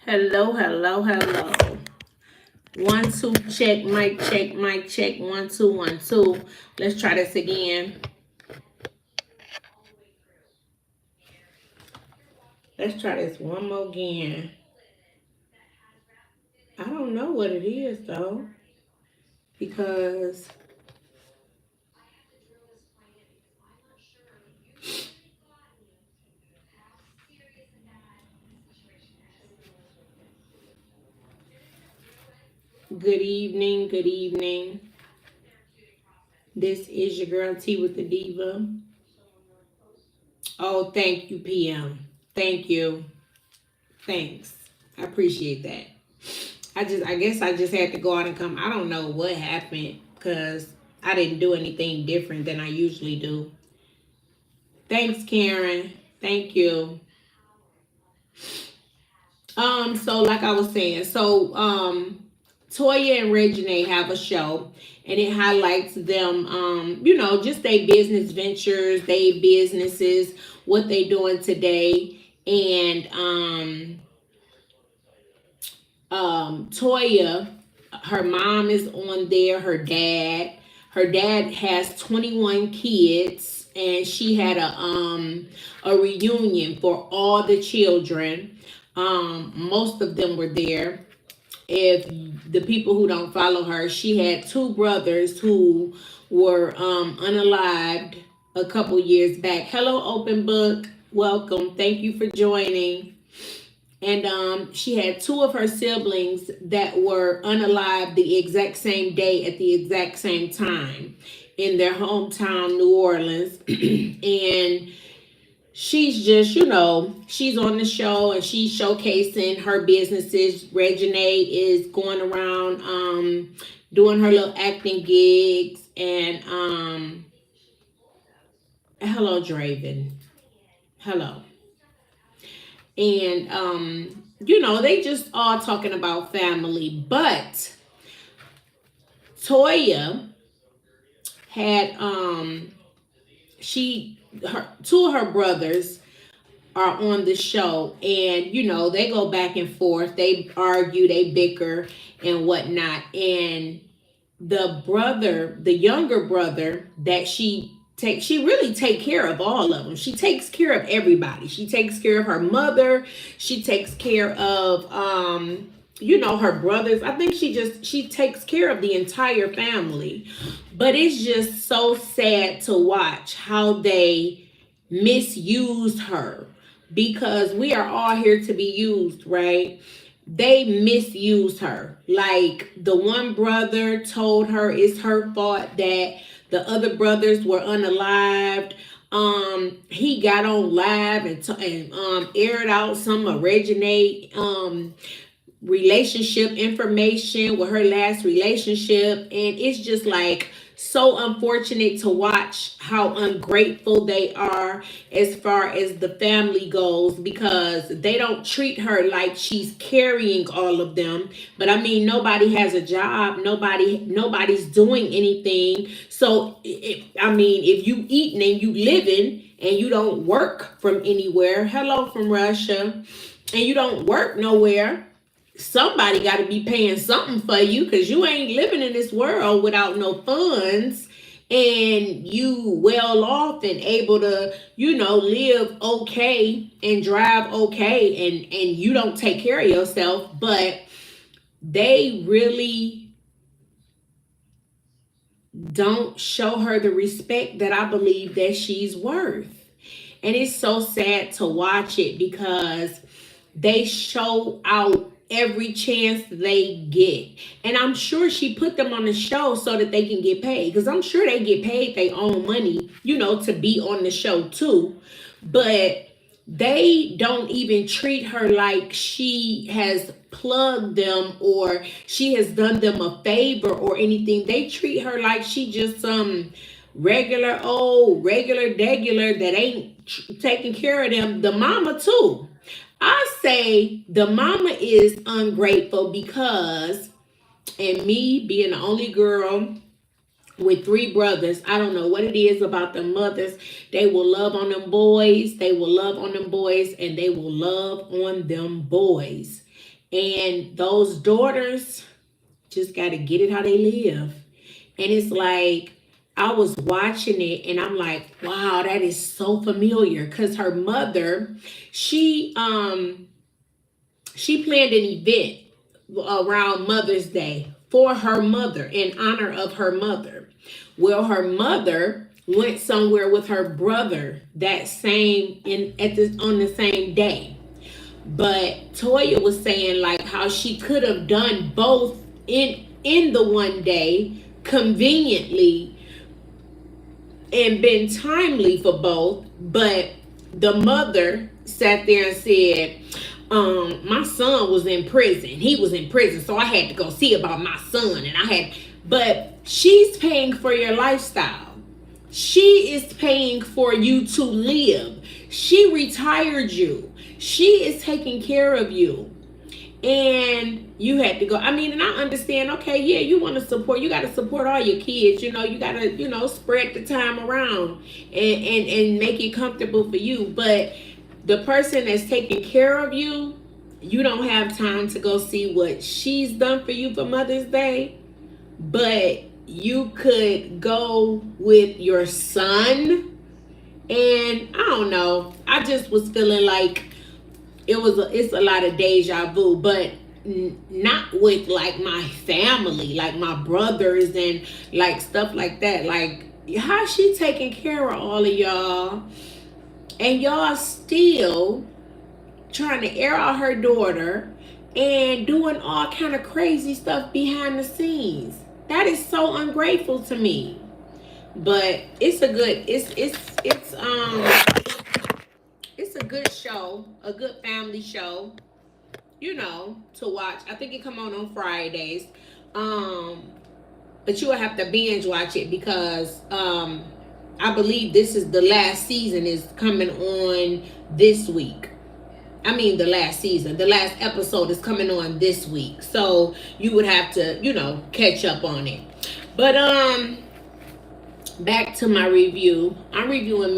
Hello, hello, hello. 1 2 check, mic check, 1 2 1 2. Let's try this again. Let's try this one more again. I don't know what it is though, because good evening, good evening. This is your girl T with the Diva. Oh, thank you, PM. Thank you. Thanks. I appreciate that. I guess I just had to go out and come. I don't know what happened because I didn't do anything different than I usually do. Thanks, Karen. Thank you. So like I was saying, Toya and Regine have a show and it highlights them, just their business ventures, their businesses, what they doing today. And Toya, her mom is on there, her dad. Her dad has 21 kids and she had a reunion for all the children. Most of them were there. If the people who don't follow her, she had two brothers who were unalived a couple years back. Hello, Open Book. Welcome. Thank you for joining. And she had two of her siblings that were unalived the exact same day at the exact same time in their hometown, New Orleans. And she's just, she's on the show and she's showcasing her businesses. Regine is going around doing her little acting gigs. And hello, Draven. Hello. And they just all talking about family. But Toya had two of her brothers are on the show, and they go back and forth, they argue, they bicker and whatnot. And the younger brother that she really take care of all of them. She takes care of everybody. She takes care of her mother. She takes care of her brothers. I think she takes care of the entire family. But it's just so sad to watch how they misused her, because we are all here to be used, right? They misused her. Like, the one brother told her it's her fault that the other brothers were unalived. He got on live and aired out some of Regine relationship information with her last relationship. And it's just like so unfortunate to watch how ungrateful they are as far as the family goes, because they don't treat her like she's carrying all of them. But I mean, nobody has a job, nobody's doing anything. So if you eating and you living and you don't work from anywhere, hello from Russia, and you don't work nowhere, somebody got to be paying something for you, because you ain't living in this world without no funds, and you well off and able to live okay and drive okay, and you don't take care of yourself. But they really don't show her the respect that I believe that she's worth. And it's so sad to watch it, because they show out every chance they get. And I'm sure she put them on the show so that they can get paid, because I'm sure they get paid their own money, to be on the show too. But they don't even treat her like she has plugged them or she has done them a favor or anything. They treat her like she just some regular degular that ain't taking care of them. The mama too. I say the mama is ungrateful, because, and me being the only girl with three brothers, I don't know what it is about the mothers. They will love on them boys. They will love on them boys, and they will love on them boys. And those daughters just got to get it how they live. And it's like, I was watching it and I'm like, wow, that is so familiar. Because her mother, she she planned an event around Mother's Day for her mother, in honor of her mother. Well, her mother went somewhere with her brother that same on the same day. But Toya was saying like how she could have done both in the one day conveniently and been timely for both, but the mother sat there and said, my son was in prison. He was in prison, so I had to go see about my son. But she's paying for your lifestyle. She is paying for you to live. She retired you. She is taking care of you. And you had to go. I mean, and I understand, okay, yeah, you want to support, you got to support all your kids, you got to, spread the time around and make it comfortable for you. But the person that's taking care of you, you don't have time to go see what she's done for you for Mother's Day. But you could go with your son. And I don't know, I just was feeling like it's a lot of deja vu, but not with like my family, like my brothers and like stuff like that. Like, how she taking care of all of y'all, and y'all still trying to air out her daughter and doing all kind of crazy stuff behind the scenes. That is so ungrateful to me. But it's a good it's a good show, a good family show, to watch. I think it come on Fridays. But you will have to binge watch it because I believe this is the last season is coming on this week. I mean, the last episode is coming on this week. So you would have to, catch up on it. But back to my review. I'm reviewing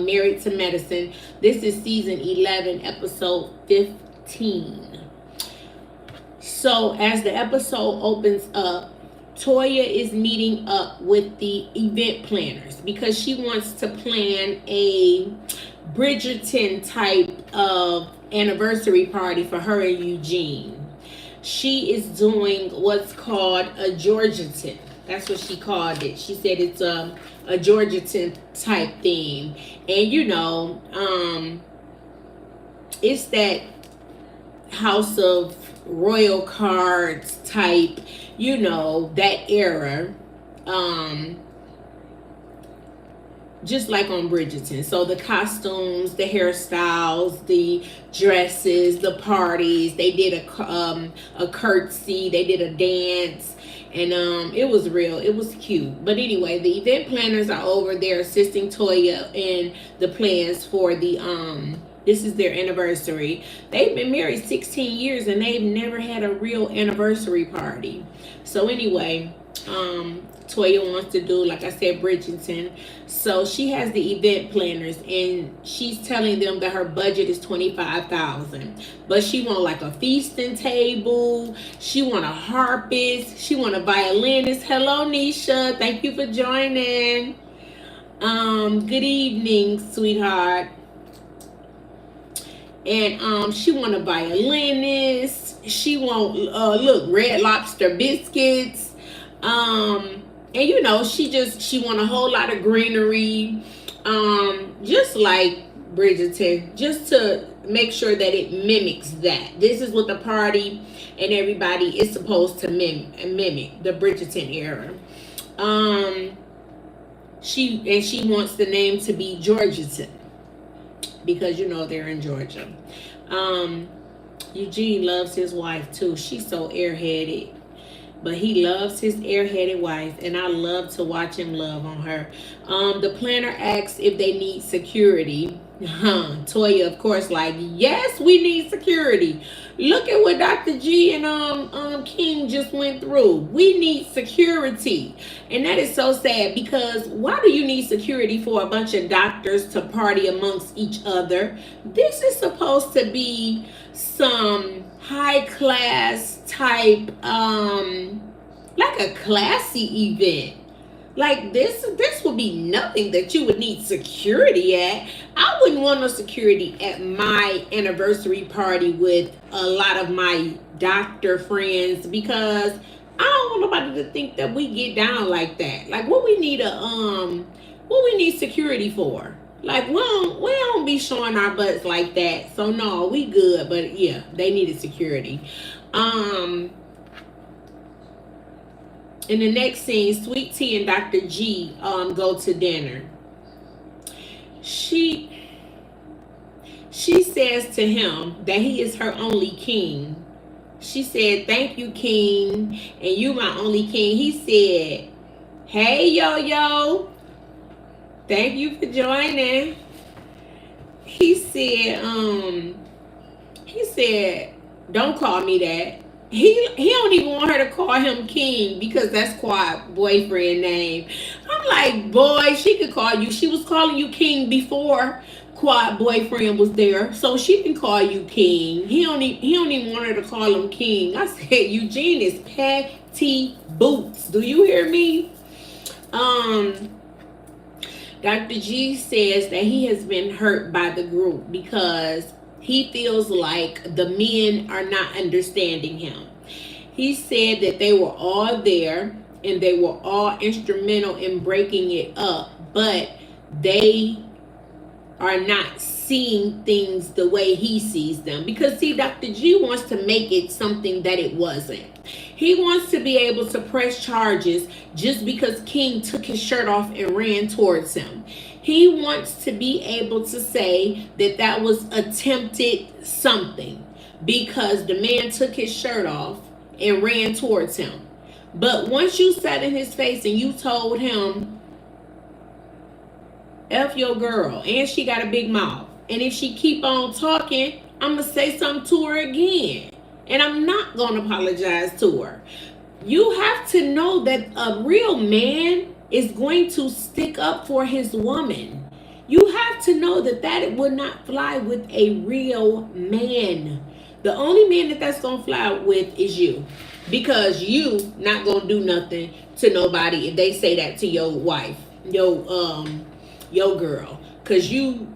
Married to Medicine. This is season 11, episode 15. So as the episode opens up, Toya is meeting up with the event planners because she wants to plan a Bridgerton type of anniversary party for her and Eugene. She is doing what's called a Georgian. That's what she called it. She said it's a Georgian type theme. And it's that House of Royal Cards type, that era. Just like on Bridgerton. So the costumes, the hairstyles, the dresses, the parties, they did a curtsy, they did a dance, and it was real. It was cute. But anyway, the event planners are over there assisting Toya in the plans for the this is their anniversary. They've been married 16 years and they've never had a real anniversary party. So anyway, Toya wants to do, like I said, Bridgerton. So she has the event planners and she's telling them that her budget is $25,000. But she want like a feasting table. She want a harpist. She want a violinist. Hello, Nisha. Thank you for joining. Good evening, sweetheart. And she want a violinist. She want Red Lobster biscuits. And she want a whole lot of greenery, just like Bridgerton, just to make sure that it mimics that. This is what the party and everybody is supposed to mimic the Bridgerton era. She wants the name to be Georgian because they're in Georgia. Eugene loves his wife too. She's so airheaded. But he loves his airheaded wife, and I love to watch him love on her. The planner asks if they need security. Toya, of course, like, yes, we need security. Look at what Dr. G and King just went through. We need security. And that is so sad, because why do you need security for a bunch of doctors to party amongst each other? This is supposed to be some high class type, like a classy event. Like, this would be nothing that you would need security at. I wouldn't want no security at my anniversary party with a lot of my doctor friends, because I don't want nobody to think that we get down like that. Like, what we need security for? Like, we don't be showing our butts like that. So no, we good. But yeah, they needed security. In the next scene, Sweet Tea and Dr. G go to dinner. She says to him that he is her only king. She said, "Thank you, king, and you my only king." He said, "Hey, yo, thank you for joining." He said, "Don't call me that." He don't even want her to call him king, because that's Quad boyfriend name. I'm like, boy, she could call you. She was calling you king before Quad boyfriend was there, so she can call you king. He don't even want her to call him king. I said, Eugene is petty boots. Do you hear me? Dr. G says that he has been hurt by the group because he feels like the men are not understanding him. He said that they were all there and they were all instrumental in breaking it up, but they are not seeing things the way he sees them. Because see, Dr. G wants to make it something that it wasn't. He wants to be able to press charges just because King took his shirt off and ran towards him. He wants to be able to say that that was attempted something because the man took his shirt off and ran towards him. But once you sat in his face and you told him, F your girl, and she got a big mouth, and if she keep on talking, I'm going to say something to her again, and I'm not going to apologize to her. You have to know that a real man is going to stick up for his woman. You have to know that that would not fly with a real man. The only man that's going to fly with is you, because you not going to do nothing to nobody if they say that to your wife, your girl, because you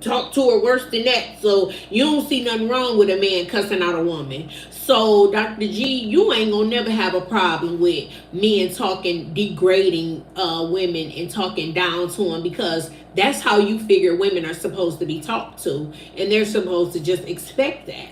talk to her worse than that. So you don't see nothing wrong with a man cussing out a woman. So Dr. G, you ain't gonna never have a problem with men talking, degrading women and talking down to them, because that's how you figure women are supposed to be talked to, and they're supposed to just expect that.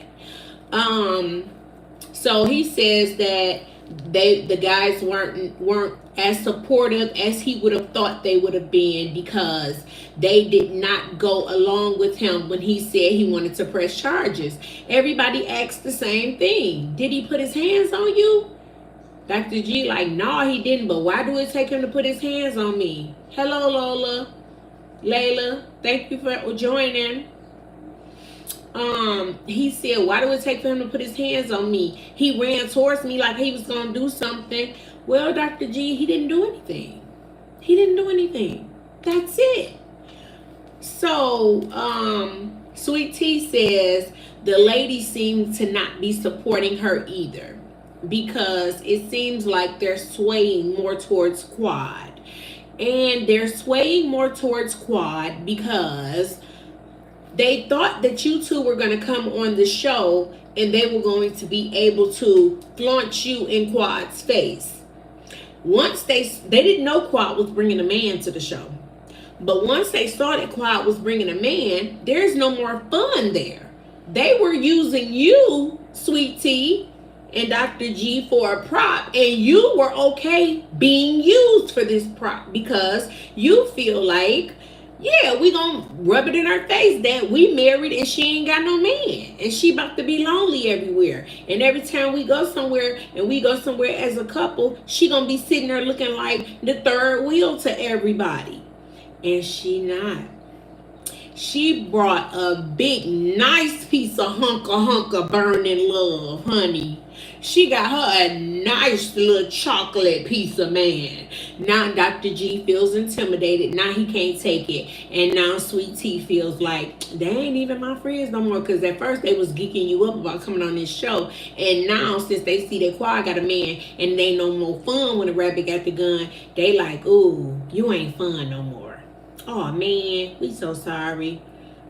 So he says that the guys weren't as supportive as he would have thought they would have been, because they did not go along with him when he said he wanted to press charges. Everybody asked the same thing. Did he put his hands on you? Dr. G like, no, he didn't, but why do it take him to put his hands on me? Hello, Layla, thank you for joining. He said, why do it take for him to put his hands on me? He ran towards me like he was going to do something. Well, Dr. G, he didn't do anything. He didn't do anything. That's it. So, Sweet Tea says the ladies seem to not be supporting her either, because it seems like they're swaying more towards Quad. And they're swaying more towards Quad because they thought that you two were going to come on the show and they were going to be able to flaunt you in Quad's face. Once they didn't know Quad was bringing a man to the show. But once they saw that Quad was bringing a man, there's no more fun there. They were using you, Sweet Tea, and Dr. G for a prop, and you were okay being used for this prop because you feel like, yeah, we gonna rub it in her face that we married and she ain't got no man and she about to be lonely everywhere, and every time we go somewhere as a couple, she gonna be sitting there looking like the third wheel to everybody, and she not. She brought a big, nice piece of hunker burning love, honey. She got her a nice little chocolate piece of man. Now Dr. G feels intimidated. Now he can't take it. And now Sweet Tea feels like, they ain't even my friends no more. Because at first they was geeking you up about coming on this show. And now since they see that Quad got a man and they no more fun when the rabbit got the gun, they like, ooh, you ain't fun no more. Oh man, we so sorry.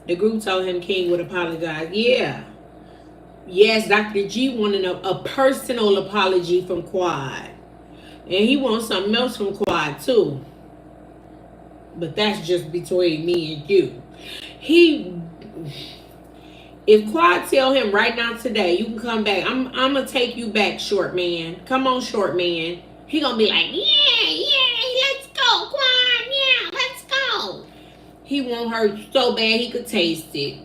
The group told him King would apologize. Yeah. Yes, Dr. G wanted a personal apology from Quad. And he wants something else from Quad too. But that's just between me and you. If Quad tell him right now today, you can come back. I'm gonna take you back, short man. Come on, short man. He gonna be like, yeah, let's go, Quad. Yeah, let's go. He want her so bad he could taste it.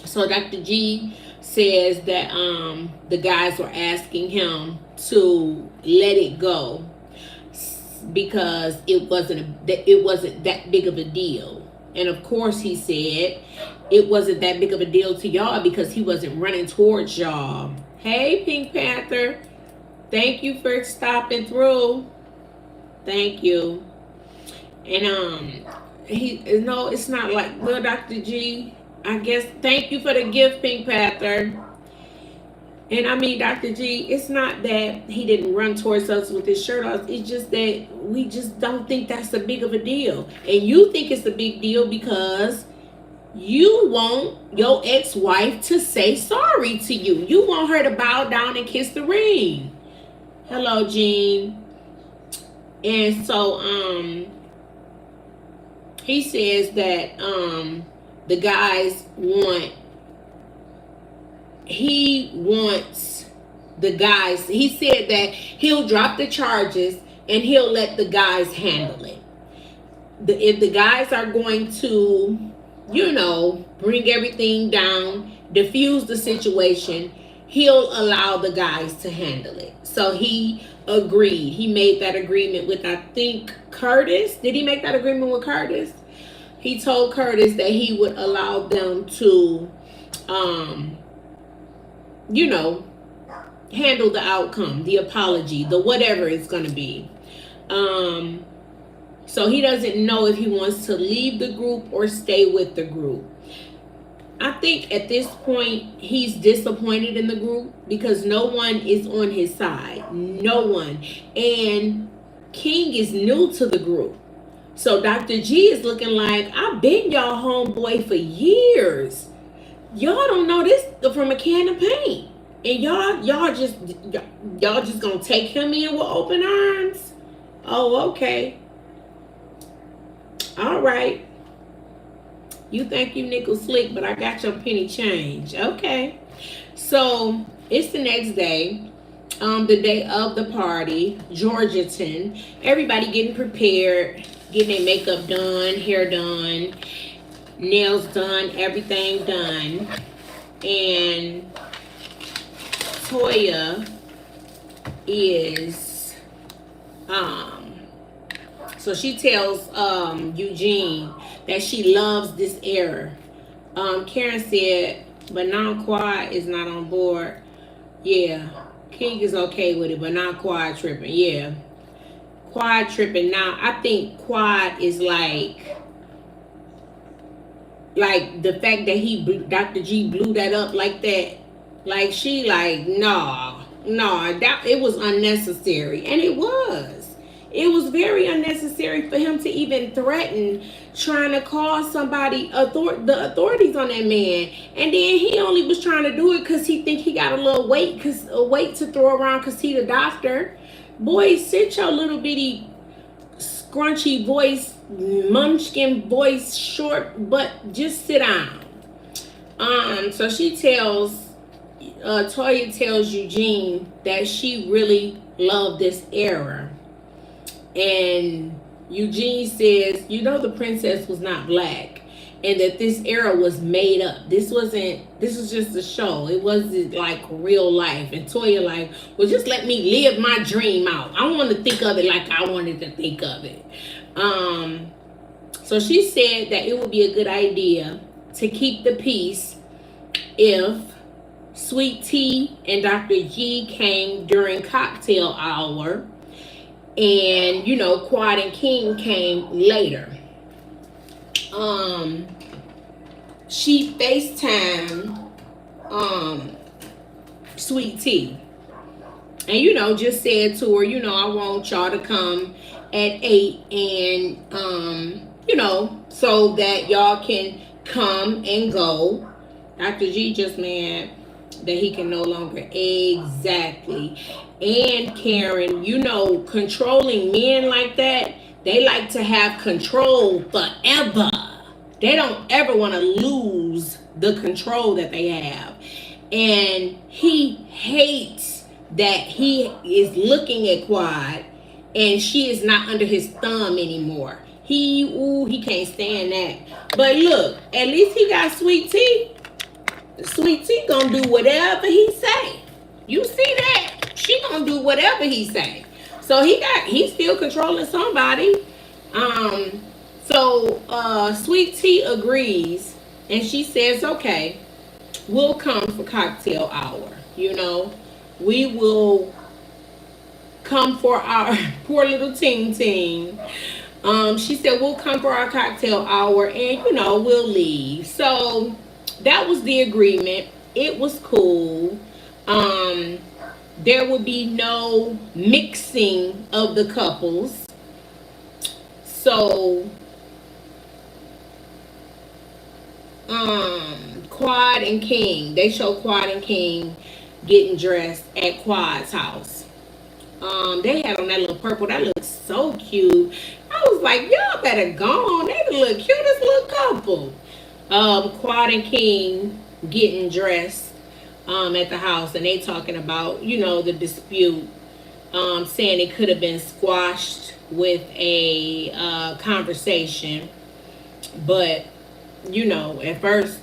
So Dr. G says that the guys were asking him to let it go because it wasn't that big of a deal. And of course he said it wasn't that big of a deal to y'all because he wasn't running towards y'all. Hey, Pink Panther. Thank you for stopping through. Thank you. And no, it's not like little Dr. G. I guess, thank you for the gift, Pink Panther. And I mean, Dr. G, it's not that he didn't run towards us with his shirt off. It's just that we just don't think that's a big of a deal. And you think it's a big deal because you want your ex-wife to say sorry to you. You want her to bow down and kiss the ring. Hello, Jean. And so, he says that, the guys he said that he'll drop the charges and he'll let the guys handle it. If the guys are going to, bring everything down, diffuse the situation, he'll allow the guys to handle it. So he agreed. He made that agreement with, I think, Curtis. Did he make that agreement with Curtis? He told Curtis that he would allow them to, handle the outcome, the apology, the whatever it's going to be. So he doesn't know if he wants to leave the group or stay with the group. I think at this point, he's disappointed in the group because no one is on his side. No one. And King is new to the group. So Dr. G is looking like, I've been y'all homeboy for years. Y'all don't know this from a can of paint. And y'all just gonna take him in with open arms? Oh, okay. All right. You think you nickel slick, but I got your penny change. Okay. So it's the next day. The day of the party, Georgetown. Everybody getting prepared. Getting their makeup done, hair done, nails done, everything done. And Toya is, so she tells Eugene that she loves this era. Karen said, but now Quad is not on board. Yeah, King is okay with it, but now Quad tripping. Yeah. Quad tripping. Now I think Quad is like the fact that Dr. G blew that up like that, like she like no, that it was unnecessary. And it was very unnecessary for him to even threaten trying to call somebody the authorities on that man. And then he only was trying to do it because he think he got a little weight to throw around because he the doctor. Boy, sit your little bitty scrunchy voice, munchkin voice, short butt, just sit down. So she tells, Toya tells Eugene that she really loved this era. And Eugene says, the princess was not black. And that this era was made up. This was just a show. It wasn't like real life. And Toya like, well, just let me live my dream out. I want to think of it like I wanted to think of it. So she said that it would be a good idea to keep the peace if Sweet Tea and Dr. G came during cocktail hour, and Quad and King came later. She FaceTimed Sweet Tea, and just said to her, I want y'all to come at 8, and so that y'all can come and go. Dr. G just mad that he can no longer. Exactly. And Karen, controlling men like that, they like to have control forever. They don't ever want to lose the control that they have. And he hates that he is looking at Quad and she is not under his thumb anymore. He can't stand that. But look, at least he got Sweet Tea. Sweet Tea gonna do whatever he say. You see that? She gonna do whatever he say. So he's still controlling somebody. So Sweet Tea agrees, and she says, okay, we'll come for cocktail hour. We will come for our poor little ting. She said we'll come for our cocktail hour, and we'll leave. So that was the agreement. It was cool. There would be no mixing of the couples. So Quad and King, they show Quad and King getting dressed at Quad's house. They had on that little purple. That looks so cute. I was like, y'all better go on. They look cutest little couple. Quad and King getting dressed at the house, and they talking about the dispute, saying it could have been squashed with a conversation. But at first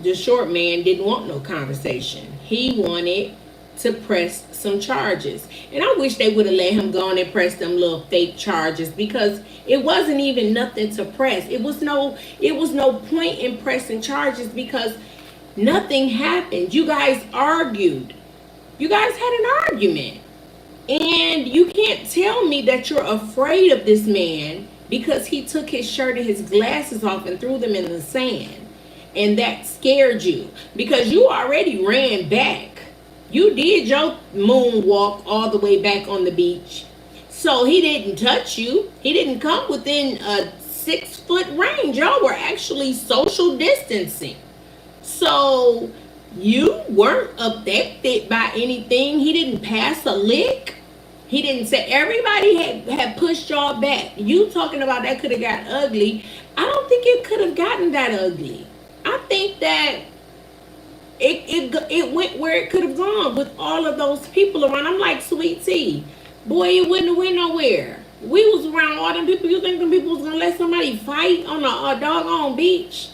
the short man didn't want no conversation. He wanted to press some charges, and I wish they would have let him go on and press them little fake charges, because it wasn't even nothing to press. It was no point in pressing charges because nothing happened. You guys argued. You guys had an argument, and you can't tell me that you're afraid of this man because he took his shirt and his glasses off and threw them in the sand, and that scared you because you already ran back. You did your moonwalk all the way back on the beach. So he didn't touch you. He didn't come within a 6-foot range. Y'all were actually social distancing. So you weren't affected by anything. He didn't pass a lick. He didn't say, everybody had pushed y'all back. You talking about that could have got ugly. I don't think it could have gotten that ugly. I think that it went where it could have gone with all of those people around. I'm like, Sweet Tea, boy, it wouldn't have went nowhere. We was around all them people. You think them people was gonna let somebody fight on a doggone beach?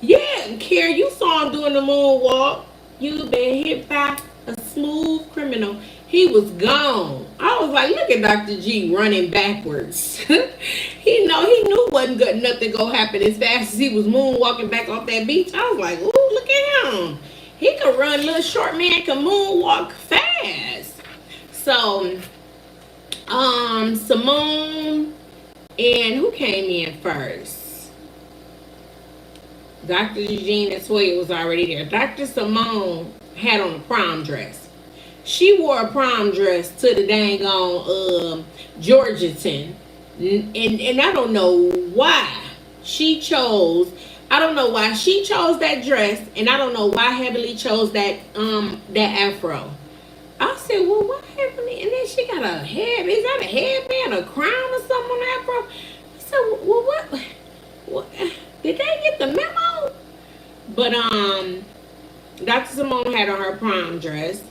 Yeah, Carrie, you saw him doing the moonwalk. You been hit by a smooth criminal. He was gone. I was like, look at Dr. G running backwards. He knew wasn't good, nothing gonna happen as fast as he was moonwalking back off that beach. I was like, ooh, look at him. He could run. Little short man can moonwalk fast. So, Simone and who came in first? Dr. Eugene and Toya was already there. Dr. Simone had on a prom dress. She wore a prom dress to the dang on Georgetown. And I don't know why she chose. I don't know why she chose that dress, and I don't know why Heavenly chose that afro. I said, well, what Heavenly? And then she got a head. Is that a headband, a crown, or something on the afro? I said, well, what? Did they get the memo? But Dr. Simone had on her prom dress.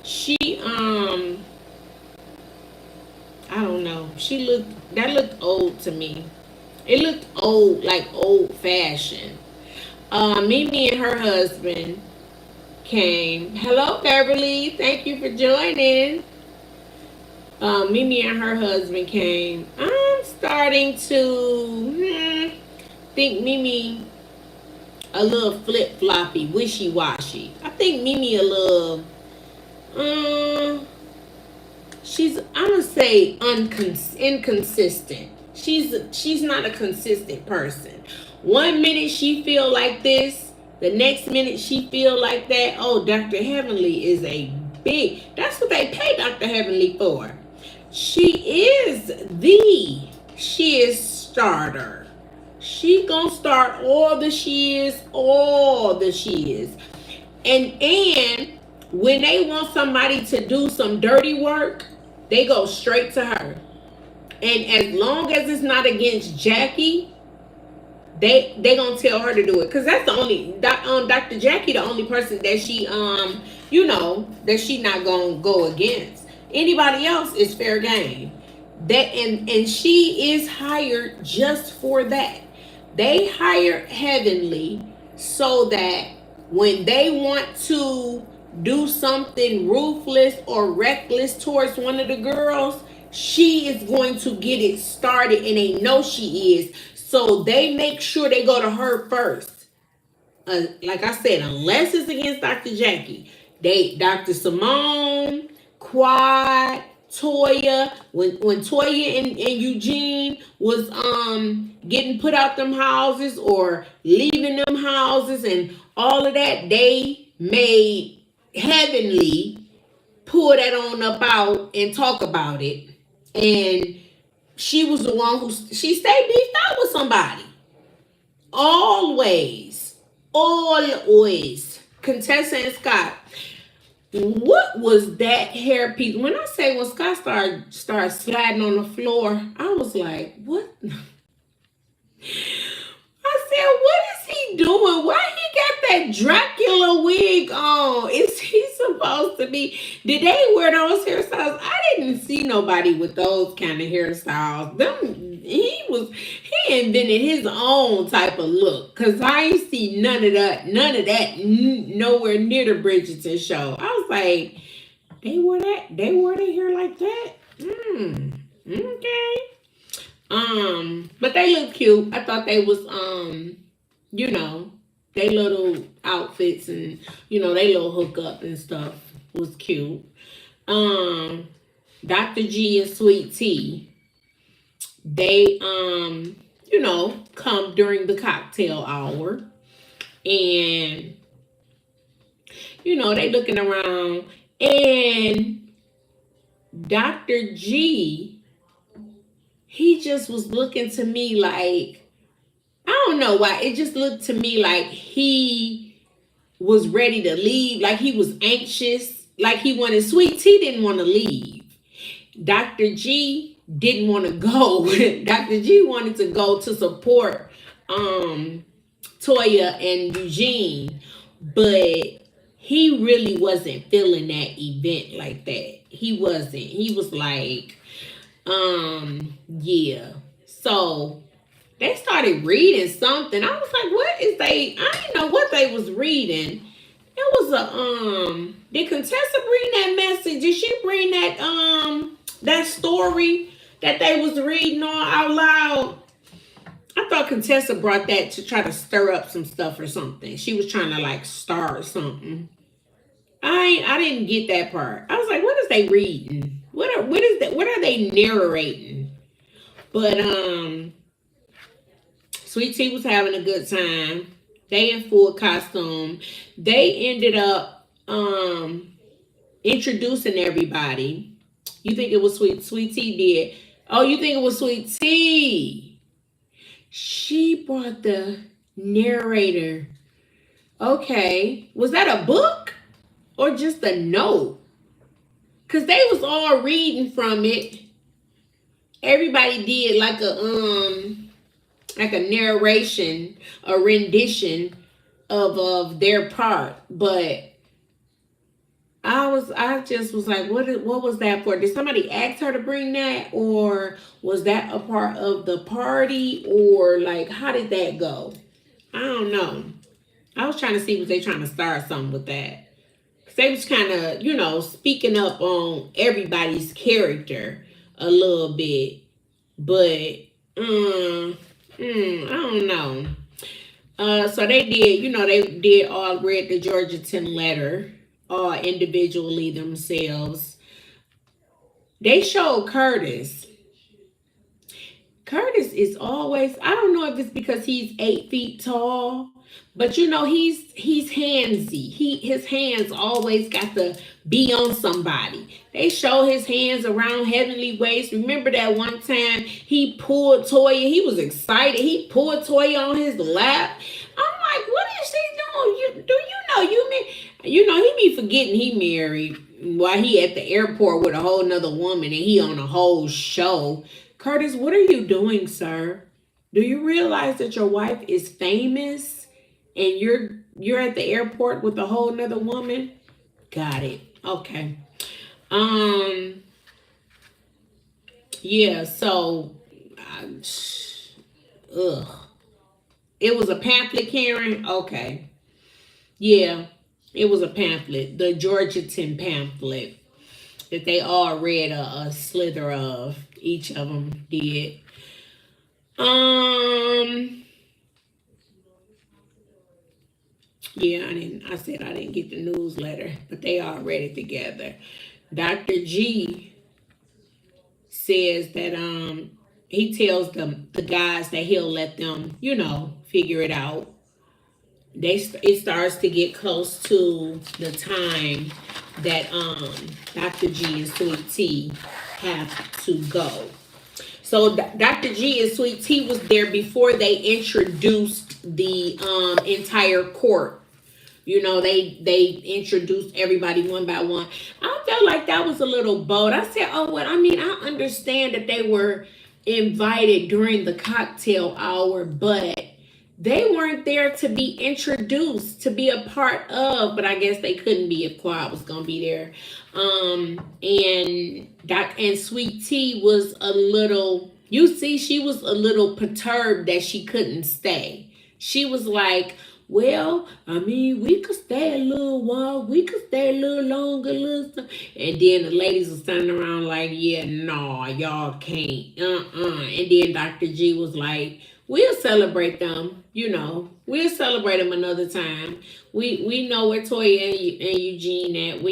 She I don't know. That looked old to me. It looked old, like old fashioned. Mimi and her husband came. Hello, Beverly. Thank you for joining. Mimi and her husband came. I'm starting to think Mimi a little flip floppy, wishy washy. I think Mimi a little. She's, I'm gonna say inconsistent. She's not a consistent person. One minute she feel like this, the next minute she feel like that. Oh, Dr. Heavenly is a big. That's what they pay Dr. Heavenly for. She is starter. She gonna start all the she is. And when they want somebody to do some dirty work, they go straight to her. And as long as it's not against Jackie, they gonna tell her to do it. Cause that's the only Dr. Jackie, the only person that she that she not gonna go against. Anybody else is fair game. And she is hired just for that. They hire Heavenly so that when they want to do something ruthless or reckless towards one of the girls, she is going to get it started, and they know she is. So they make sure they go to her first. Like I said, unless it's against Dr. Jackie, Dr. Simone, Quad, Toya, when Toya and Eugene was getting put out them houses or leaving them houses and all of that, they made Heavenly pull that on up out and talk about it. And she was the one who she stayed beefed out with somebody. Always. Contessa and Scott. What was that hairpiece? When I say when Scott started sliding on the floor, I was like, what? I said, what is he doing? Why he got that Dracula wig on? Is he supposed to be? Did they wear those hairstyles? I didn't see nobody with those kind of hairstyles. He invented his own type of look. Cause I ain't see none of that nowhere near the Bridgerton show. I was like, they wore their hair like that? Okay. But they look cute. I thought they was they little outfits and they little hookup and stuff was cute. Dr. G and Sweet Tea, they come during the cocktail hour, and they looking around, and Dr. G, he just was looking to me like, I don't know why, it just looked to me like he was ready to leave, like he was anxious, like he wanted. Sweet Tea didn't want to leave. Dr. G didn't want to go. Dr. G wanted to go to support Toya and Eugene, but he really wasn't feeling that event like that. He wasn't. He was like, yeah. So they started reading something. I was like, what is they? I didn't know what they was reading. It was a did Contessa bring that message? Did she bring that story that they was reading on out loud? I thought Contessa brought that to try to stir up some stuff or something. She was trying to like start something. I didn't get that part. I was like, what is they reading? What are they narrating? But Sweet Tea was having a good time. They in full costume. They ended up introducing everybody. You think it was Sweet Tea did? Oh, you think it was Sweet Tea? She brought the narrator. Okay. Was that a book or just a note? Because they was all reading from it. Everybody did like a narration, a rendition of their part. But I just was like, what was that for? Did somebody ask her to bring that, or was that a part of the party, or like how did that go? I don't know. I was trying to see, was they trying to start something with that? They was kind of, you know, speaking up on everybody's character a little bit. But, I don't know. So they did, you know, they did all read the Georgetown letter, all individually themselves. They showed Curtis. Curtis is always, I don't know if it's because he's 8 feet tall, but you know, he's handsy. His hands always got to be on somebody. They show his hands around Heavenly Ways. Remember that one time he pulled Toya, he was excited. He pulled Toya on his lap. I'm like, what is she doing? Do you know he be forgetting he married while he at the airport with a whole nother woman and he on a whole show. Curtis, what are you doing, sir? Do you realize that your wife is famous and you're at the airport with a whole nother woman? Got it. Okay. Yeah, so ugh. It was a pamphlet, Karen? Okay. Yeah, it was a pamphlet. The Georgetown pamphlet that they all read a slither of. Each of them did. Yeah, I said I didn't get the newsletter, but they all read it together. Dr. G says that he tells them, the guys, that he'll let them, you know, figure it out. It starts to get close to the time that Dr. G and Sweet Tea have to go. So Dr. G and Sweet Tea was there before they introduced the entire court. You know, they introduced everybody one by one. I felt like that was a little bold. I said, oh, well, I mean, I understand that they were invited during the cocktail hour, but they weren't there to be introduced, to be a part of, but I guess they couldn't be if Quad was gonna be there. And Sweet Tea was a little, you see, she was a little perturbed that she couldn't stay. She was like, well, I mean, we could stay a little while, we could stay a little longer, and then the ladies were standing around like, yeah, no, y'all can't, And then Dr. G was like, we'll celebrate them, you know. We'll celebrate them another time. We know where Toya and Eugene at.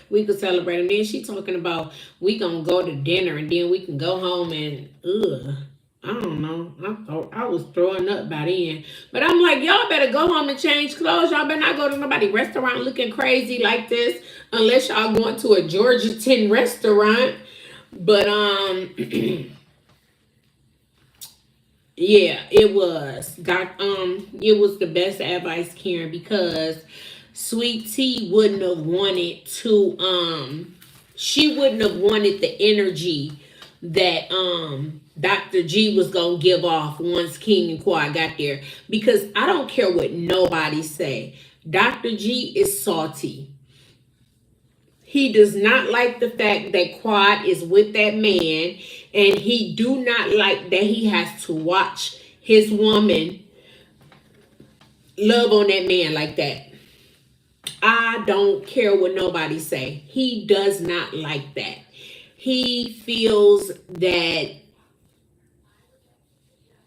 We could celebrate them. Then she talking about we gonna go to dinner and then we can go home and I don't know. I thought I was throwing up by then. But I'm like, y'all better go home and change clothes. Y'all better not go to nobody's restaurant looking crazy like this unless y'all going to a Georgetown restaurant. But yeah, it was. It was the best advice, Karen, because Sweet Tea wouldn't have wanted to she wouldn't have wanted the energy that Dr. G was gonna give off once King and Quad got there. Because I don't care what nobody say. Dr. G is salty. He does not like the fact that Quad is with that man, and he do not like that he has to watch his woman love on that man like that. I don't care what nobody say. He does not like that. He feels that,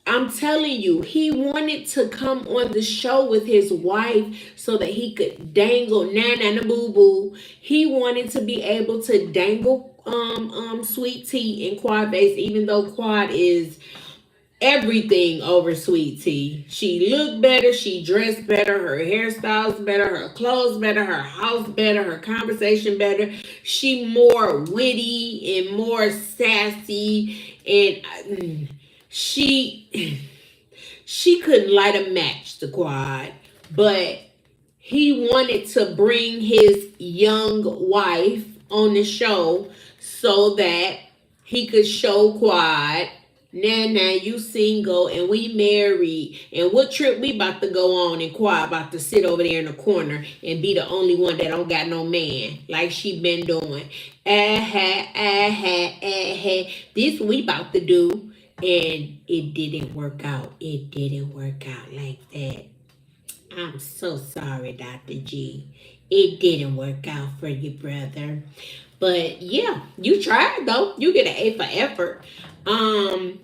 I'm telling you, he wanted to come on the show with his wife so that he could dangle Nana Boo Boo. He wanted to be able to dangle Sweet Tea in Quad face, even though Quad is everything over Sweet Tea. She looked better, she dressed better, her hairstyles better, her clothes better, her house better, her conversation better. She more witty and more sassy, and she couldn't light a match to Quad, but he wanted to bring his young wife on the show so that he could show Quad, now you single and we married, and what trip we about to go on, and Quad about to sit over there in the corner and be the only one that don't got no man like she been doing. This we about to do. And it didn't work out. It didn't work out like that. I'm so sorry, Dr. G. it didn't work out for you, brother. But yeah, you tried though. You get an A for effort. Um,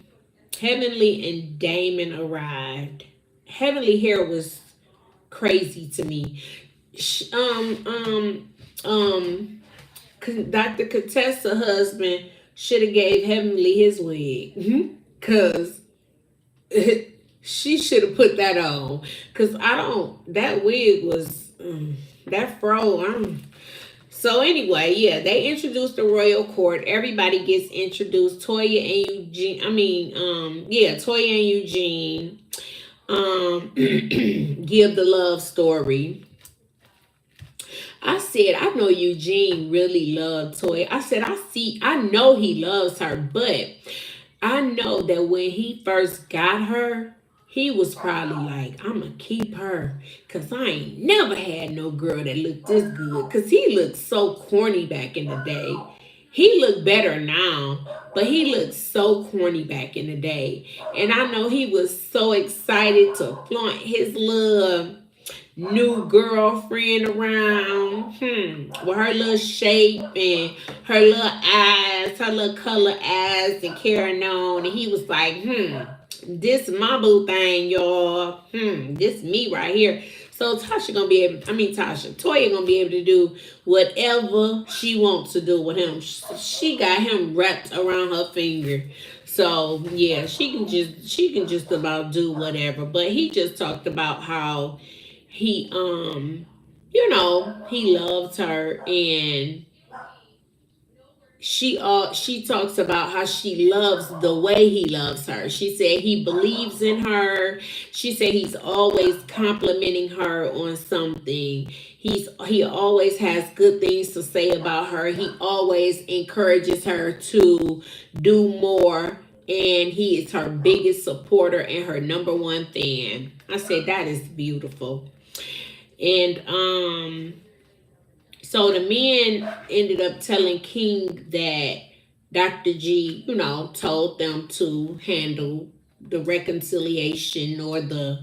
Heavenly and Damon arrived. Heavenly hair was crazy to me. Sh- Um, um, um, Dr. Contessa husband should have gave Heavenly his wig, cause she should have put that on. Cause I don't. That wig was that fro. So anyway, yeah, they introduced the royal court. Everybody gets introduced. Toya and Eugene. Yeah, Toya and Eugene give the love story. I said, I know Eugene really loved Toya. I said, I know he loves her, but I know that when he first got her, he was probably like, I'm gonna keep her. Cause I ain't never had no girl that looked this good. Cause he looked so corny back in the day. He looked better now, but he looked so corny back in the day. And I know he was so excited to flaunt his love new girlfriend around, with her little shape and her little eyes, her little color eyes and carrying on. And he was like, this my boo thing, y'all. This me right here. So Tasha gonna be able, Toya gonna be able to do whatever she wants to do with him. She got him wrapped around her finger. So yeah, she can just about do whatever. But he just talked about how he he loves her, and she talks about how she loves the way he loves her. She said he believes in her. She said he's always complimenting her on something. He always has good things to say about her. He always encourages her to do more, and he is her biggest supporter and her number one fan. I said that is beautiful. And so the men ended up telling King that Dr. G, told them to handle the reconciliation or the,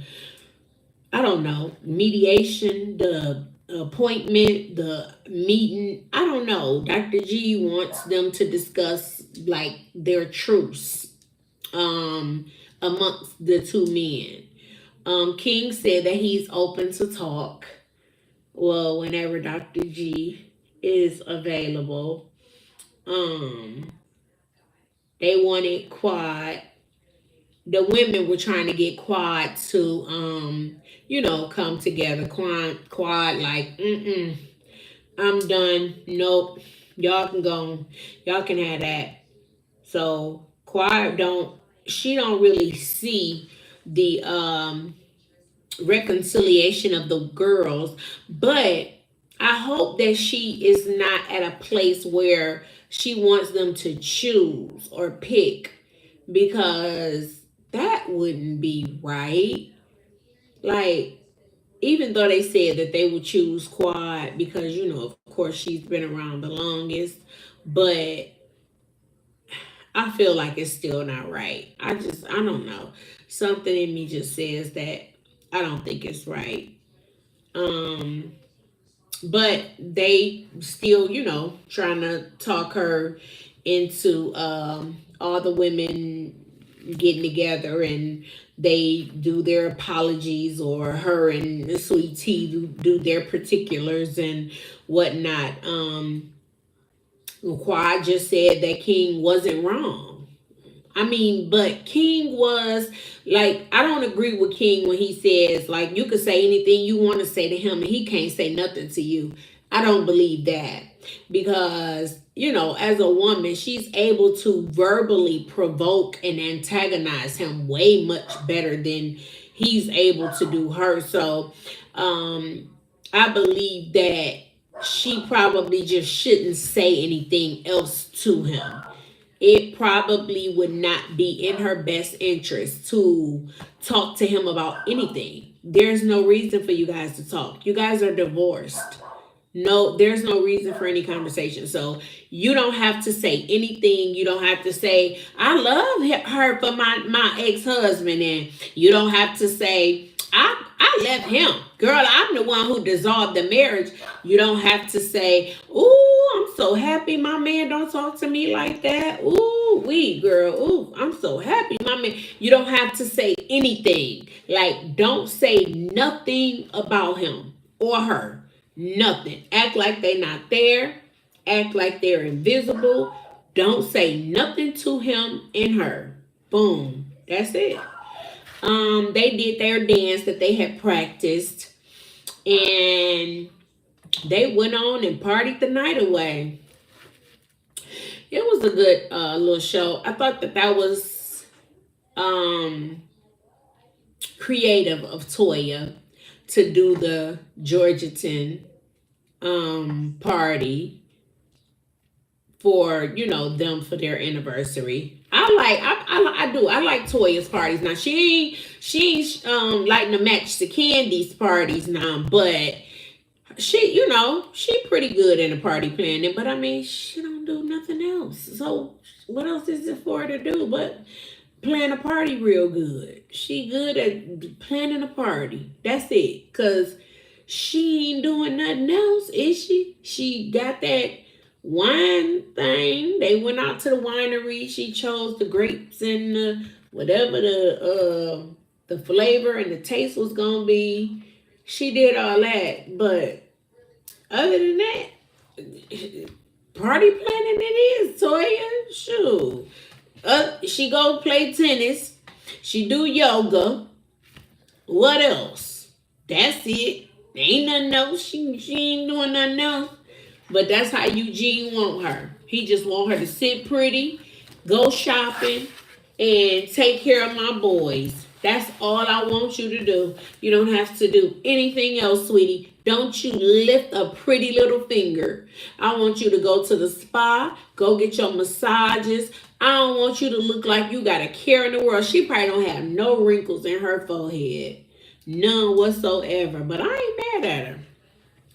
I don't know, mediation, the appointment, the meeting. I don't know. Dr. G wants them to discuss like their truths amongst the two men. King said that he's open to talk. Well, whenever Dr. G is available. Um, they wanted Quad. The women were trying to get Quad to come together. Quad like, I'm done. Nope. Y'all can go. Y'all can have that. So Quad she don't really see the reconciliation of the girls, but I hope that she is not at a place where she wants them to choose or pick, because that wouldn't be right. Like, even though they said that they would choose Quad because, of course, she's been around the longest, but I feel like it's still not right. I don't know. Something in me just says that I don't think it's right. Um, but they still, trying to talk her into all the women getting together, and they do their apologies, or her and Sweet Tea do their particulars and whatnot. Quad just said that King wasn't wrong. But King was like, I don't agree with King when he says, like, you could say anything you want to say to him and he can't say nothing to you. I don't believe that, because, as a woman, she's able to verbally provoke and antagonize him way much better than he's able to do her. So, I believe that she probably just shouldn't say anything else to him. It probably would not be in her best interest to talk to him about anything. There's no reason for you guys to talk. You guys are divorced. No, there's no reason for any conversation. So you don't have to say anything. You don't have to say, I love her for my ex-husband. And you don't have to say, I left him. Girl, I'm the one who dissolved the marriage. You don't have to say, ooh, I'm so happy my man don't talk to me like that. Ooh, girl. Ooh, I'm so happy my man. You don't have to say anything. Like, don't say nothing about him or her. Nothing. Act like they not there. Act like they're invisible. Don't say nothing to him and her. Boom. That's it. They did their dance that they had practiced, and they went on and partied the night away. It was a good little show. I thought that was creative of Toya to do the Georgetown party for them for their anniversary. I like Toya's parties. Now she ain't lighting to match the Candy's parties now, but she pretty good in the party planning. But I mean, she don't do nothing else. So what else is it for her to do but plan a party real good? She good at planning a party. That's it. Cause she ain't doing nothing else, is she? She got that wine thing. They went out to the winery. She chose the grapes and whatever the flavor and the taste was gonna be. She did all that, but other than that, party planning it is, Toya. Shoot. She go play tennis. She do yoga. What else? That's it. Ain't nothing else. She ain't doing nothing else. But that's how Eugene want her. He just want her to sit pretty, go shopping, and take care of my boys. That's all I want you to do. You don't have to do anything else, sweetie. Don't you lift a pretty little finger. I want you to go to the spa, go get your massages. I don't want you to look like you got a care in the world. She probably don't have no wrinkles in her forehead. None whatsoever. But I ain't mad at her.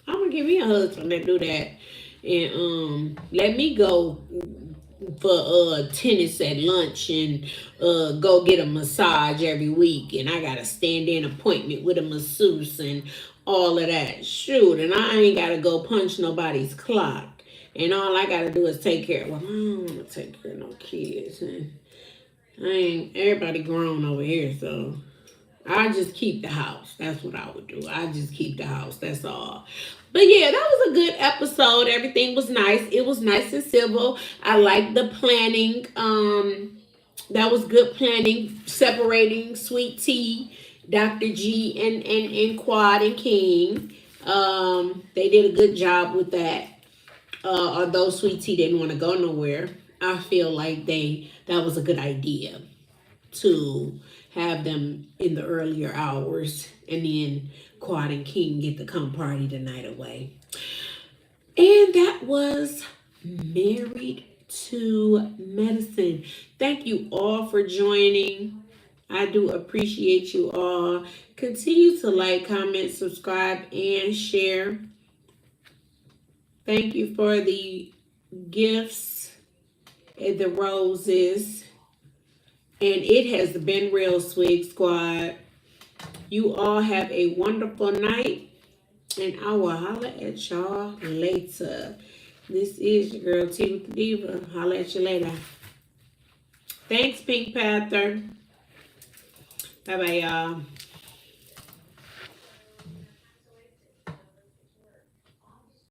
I'm gonna give me a husband that do that, and let me go for tennis at lunch and go get a massage every week, and I gotta stand in appointment with a masseuse and all of that. Shoot, and I ain't gotta go punch nobody's clock, and all I gotta do is take care. Well, I don't wanna take care of no kids, and everybody grown over here, so I just keep the house. That's what I would do. I just keep the house. That's all. But yeah, that was a good episode. Everything was nice. It was nice and civil. I liked the planning. That was good planning. Separating Sweet Tea, Dr. G, and Quad and King. They did a good job with that. Although Sweet Tea didn't want to go nowhere, I feel like that was a good idea to have them in the earlier hours, and then Quad and King get to come party the night away. And that was Married to Medicine. Thank you all for joining. I do appreciate you all. Continue to like, comment, subscribe, and share. Thank you for the gifts and the roses. And it has been real, Swig Squad. You all have a wonderful night. And I will holler at y'all later. This is your girl, Tha Diva. Holler at you later. Thanks, Pink Panther. Bye-bye, y'all.